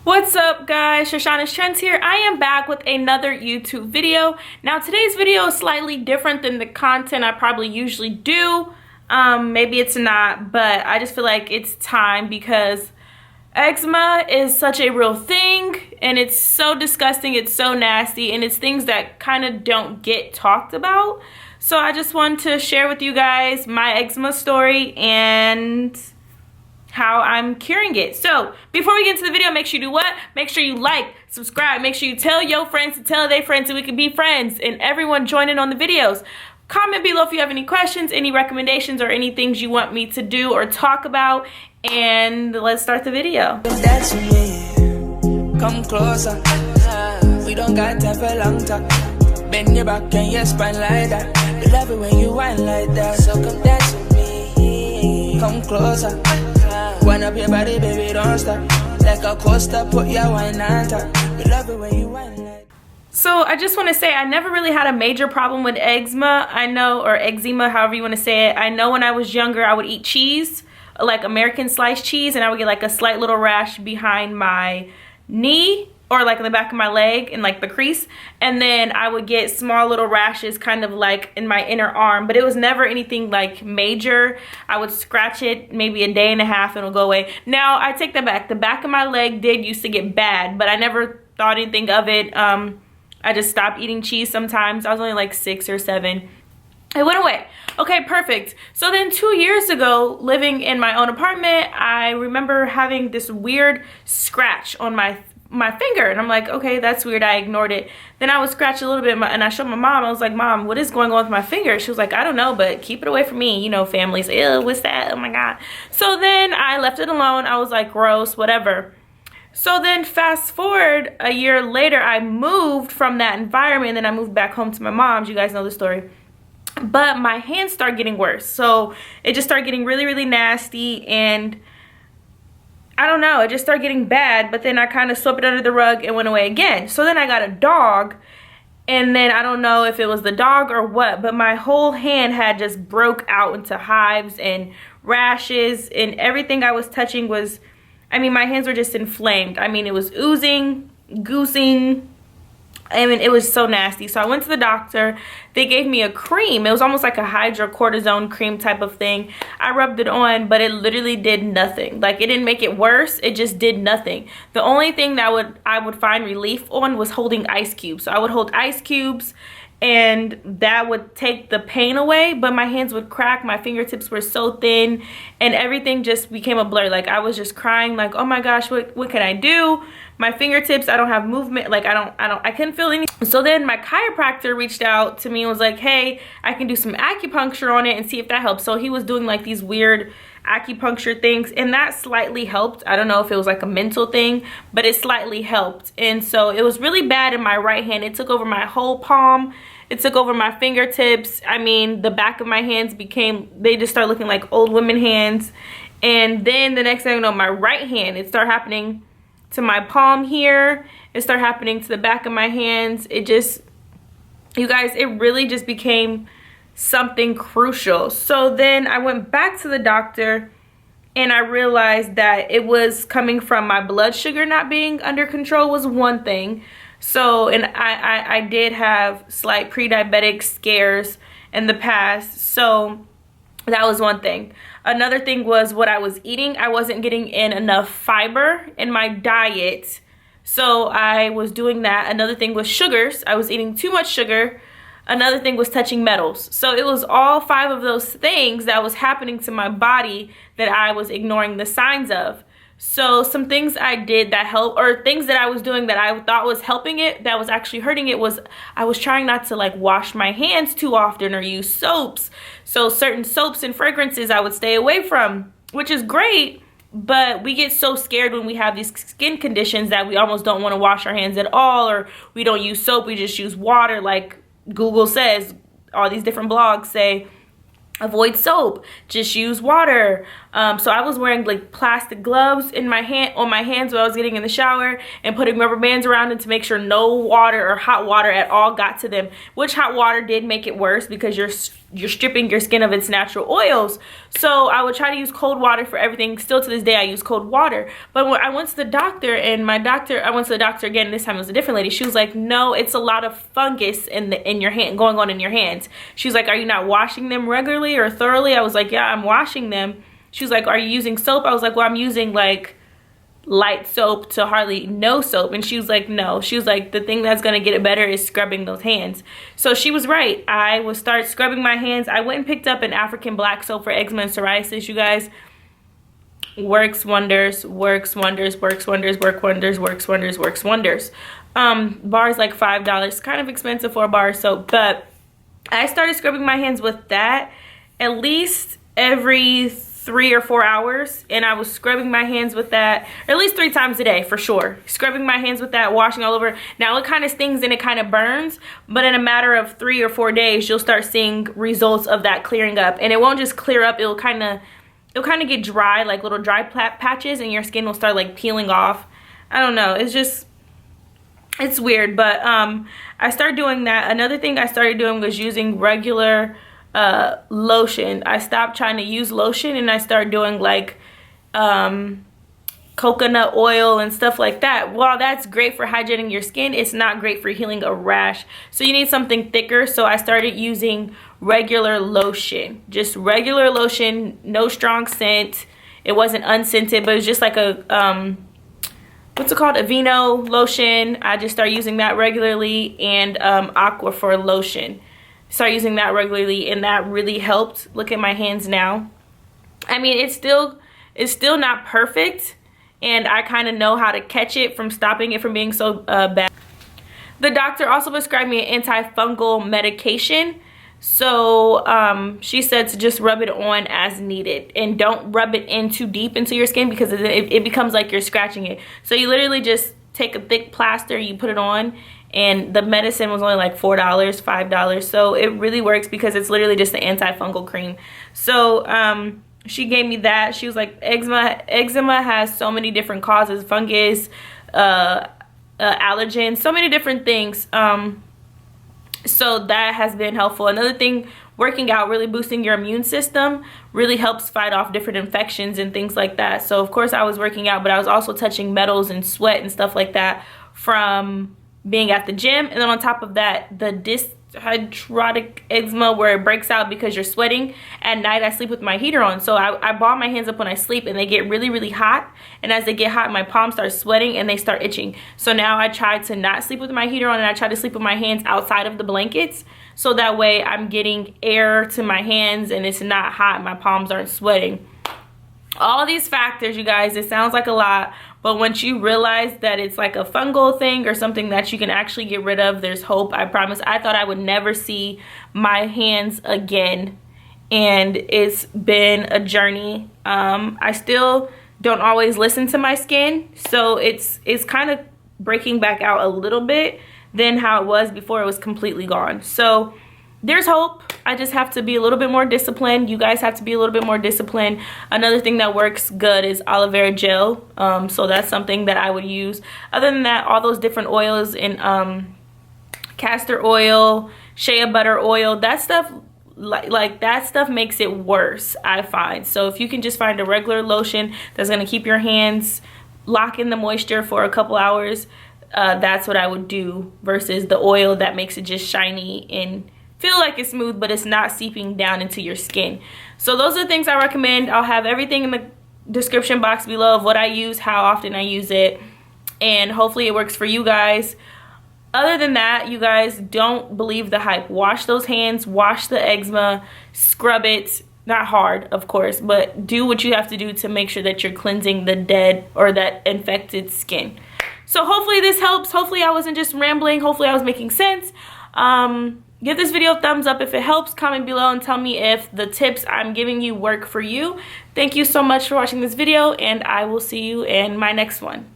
What's up guys, Trishonnastrends here. I am back with another YouTube video. Now today's video is slightly different than the content I probably usually do. Maybe it's not, but I just feel like it's time because eczema is such a real thing and it's so disgusting, it's so nasty, and it's things that kind of don't get talked about. So I just wanted to share with you guys my eczema story and how I'm curing it. So before we get into the video, make sure you do what? Make sure you like, subscribe, make sure you tell your friends to tell their friends so we can be friends and everyone join in on the videos. Comment below if you have any questions, any recommendations, or any things you want me to do or talk about, and let's start the video. That's me. Come closer. We don't got time for long talk. Bend your back and your spine like that. We love it when you whine like that. So come dance with me. Come closer. Wind up your body, baby, don't stop. Like a coaster, put your wine on top. We love it when you whine like that. So I just want to say I never really had a major problem with eczema. I know, or eczema, however you want to say it. I know when I was younger I would eat cheese, like American sliced cheese, and I would get like a slight little rash behind my knee or like in the back of my leg and like the crease, and then I would get small little rashes kind of like in my inner arm, but it was never anything like major. I would scratch it maybe a day and a half and it'll go away. Now I take that back. The back of my leg did used to get bad, but I never thought anything of it. I just stopped eating cheese sometimes. I was only like 6 or 7. It went away. Okay, perfect. So then 2 years ago, living in my own apartment, I remember having this weird scratch on my finger, and I'm like, okay, that's weird. I ignored it. Then I would scratch a little bit and I showed my mom. I was like, Mom, what is going on with my finger? She was like, I don't know, but keep it away from me. You know, families, ew, what's that? Oh my God. So then I left it alone. I was like, gross, whatever. So then fast forward a year later, I moved from that environment, and then I moved back home to my mom's. You guys know the story. But my hands started getting worse. So it just started getting really, really nasty, and I don't know, it just started getting bad, but then I kind of swept it under the rug and went away again. So then I got a dog, and then I don't know if it was the dog or what, but my whole hand had just broke out into hives and rashes, and everything I was touching was, I mean, my hands were just inflamed. I mean, it was oozing, goosing. I mean, it was so nasty. So I went to the doctor. They gave me a cream. It was almost like a hydrocortisone cream type of thing. I rubbed it on, but it literally did nothing. Like, it didn't make it worse. It just did nothing. The only thing that I would find relief on was holding ice cubes. So I would hold ice cubes, and that would take the pain away, but my hands would crack. My fingertips were so thin, and everything just became a blur. Like, I was just crying, like, oh my gosh, what can I do? My fingertips, I don't have movement. Like, I couldn't feel anything. So then my chiropractor reached out to me and was like, hey, I can do some acupuncture on it and see if that helps. So he was doing like these weird acupuncture things, and that slightly helped. I don't know if it was like a mental thing, but it slightly helped. And so it was really bad in my right hand. It took over my whole palm. It took over my fingertips. I mean, the back of my hands they just started looking like old women hands. And then the next thing I know, my right hand, it started happening to my palm here. It started happening to the back of my hands. It just, you guys, it really just became something crucial. So then I went back to the doctor, and I realized that it was coming from my blood sugar not being under control was one thing. So, and I did have slight pre-diabetic scares in the past. So that was one thing. Another thing was what I was eating. I wasn't getting in enough fiber in my diet. So I was doing that. Another thing was sugars. I was eating too much sugar. Another thing was touching metals. So it was all 5 of those things that was happening to my body that I was ignoring the signs of. So some things I did that helped, or things that I was doing that I thought was helping it, that was actually hurting it, was I was trying not to like wash my hands too often or use soaps. So certain soaps and fragrances I would stay away from, which is great, but we get so scared when we have these skin conditions that we almost don't want to wash our hands at all, or we don't use soap, we just use water. Like Google says, all these different blogs say, avoid soap, just use water. So I was wearing like plastic gloves on my hands while I was getting in the shower, and putting rubber bands around them to make sure no water or hot water at all got to them, which hot water did make it worse because you're stripping your skin of its natural oils. So I would try to use cold water for everything. Still to this day I use cold water. But when I went to the doctor, and I went to the doctor again, this time it was a different lady. She was like, no, it's a lot of fungus in your hand, going on in your hands. She was like, are you not washing them regularly or thoroughly? I was like, yeah, I'm washing them. She was like, are you using soap? I was like, well, I'm using like light soap to hardly no soap. And she was like, no. She was like, the thing that's gonna get it better is scrubbing those hands. So she was right. I would start scrubbing my hands. I went and picked up an African black soap for eczema and psoriasis, you guys. Works wonders, works wonders, works wonders, work wonders, works wonders, works wonders. Bar is like $5, kind of expensive for a bar of soap, but I started scrubbing my hands with that at least every 3 or 4 hours, and I was scrubbing my hands with that at least 3 times a day for sure. Scrubbing my hands with that, washing all over. Now it kind of stings and it kind of burns, but in a matter of 3 or 4 days you'll start seeing results of that clearing up. And it won't just clear up, it'll kind of get dry, like little dry patches, and your skin will start like peeling off. I don't know, it's weird. But I started doing that. Another thing I started doing was using regular lotion. I stopped trying to use lotion, and I started doing like coconut oil and stuff like that. While that's great for hydrating your skin, it's not great for healing a rash. So you need something thicker. So I started using regular lotion, just regular lotion, no strong scent. It wasn't unscented, but it was just like a what's it called, Aveeno lotion. I just started using that regularly, and Aquaphor lotion. Start using that regularly, and that really helped. Look at my hands now. I mean, it's still not perfect, and I kind of know how to catch it from stopping it from being so bad. The doctor also prescribed me an antifungal medication. So she said to just rub it on as needed, and don't rub it in too deep into your skin, because it becomes like you're scratching it. So you literally just take a thick plaster, you put it on, and the medicine was only like $4, $5. So it really works because it's literally just an antifungal cream. So she gave me that. She was like, eczema has so many different causes, fungus, allergens, so many different things. So that has been helpful. Another thing, working out, really boosting your immune system, really helps fight off different infections and things like that. So of course I was working out, but I was also touching metals and sweat and stuff like that from being at the gym. And then on top of that, the dyshydrotic eczema, where it breaks out because you're sweating. At night I sleep with my heater on, so I ball my hands up when I sleep, and they get really, really hot. And as they get hot, my palms start sweating and they start itching. So now I try to not sleep with my heater on, and I try to sleep with my hands outside of the blankets, so that way I'm getting air to my hands and it's not hot, my palms aren't sweating. All these factors, you guys, it sounds like a lot, but once you realize that it's like a fungal thing or something that you can actually get rid of, there's hope, I promise. I thought I would never see my hands again, and it's been a journey. I still don't always listen to my skin, so it's kind of breaking back out a little bit than how it was before it was completely gone. So there's hope. I just have to be a little bit more disciplined. You guys have to be a little bit more disciplined. Another thing that works good is aloe vera gel. So that's something that I would use. Other than that, all those different oils and castor oil, shea butter oil, that stuff, like that stuff makes it worse, I find. So if you can just find a regular lotion that's gonna keep your hands, lock in the moisture for a couple hours, that's what I would do, versus the oil that makes it just shiny and feel like it's smooth, but it's not seeping down into your skin. So those are the things I recommend. I'll have everything in the description box below of what I use, how often I use it, and hopefully it works for you guys. Other than that, you guys, don't believe the hype. Wash those hands, wash the eczema, scrub it. Not hard, of course, but do what you have to do to make sure that you're cleansing the dead or that infected skin. So hopefully this helps. Hopefully I wasn't just rambling. Hopefully I was making sense. Give this video a thumbs up if it helps. Comment below and tell me if the tips I'm giving you work for you. Thank you so much for watching this video, and I will see you in my next one.